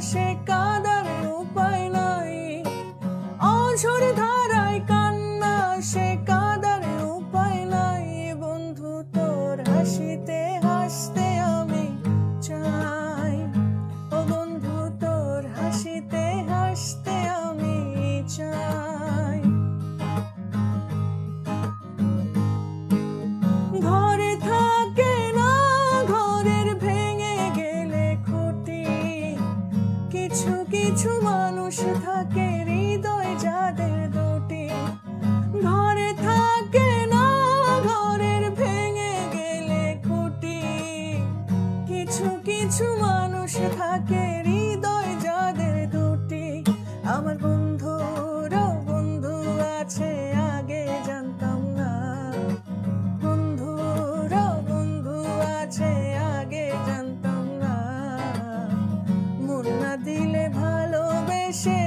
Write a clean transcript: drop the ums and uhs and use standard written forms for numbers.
সে কাদার উপায় নাই, অঝোর ধারায় কান্না সে কাদার উপায় নাই। বন্ধু তোর হাসিতে হাসতে আমি চাই, ও বন্ধু তোর হাসিতে হাসতে আমি চাই। ঘরে থাকে না ঘরের ভেঙে গেলে খুঁটি, কিছু কিছু মানুষ থাকে হৃদয় যাদের দুটি। ঘরে থাকে না ঘরের ভেঙে গেলে খুঁটি, কিছু কিছু মানুষ থাকে হৃদয় যাদের দুটি। আমার বন্ধুরও বন্ধু আছে আগে জানতাম না, বন্ধুরও বন্ধু আছে আগে জানতাম না। মন না দিলে ভালোবেসে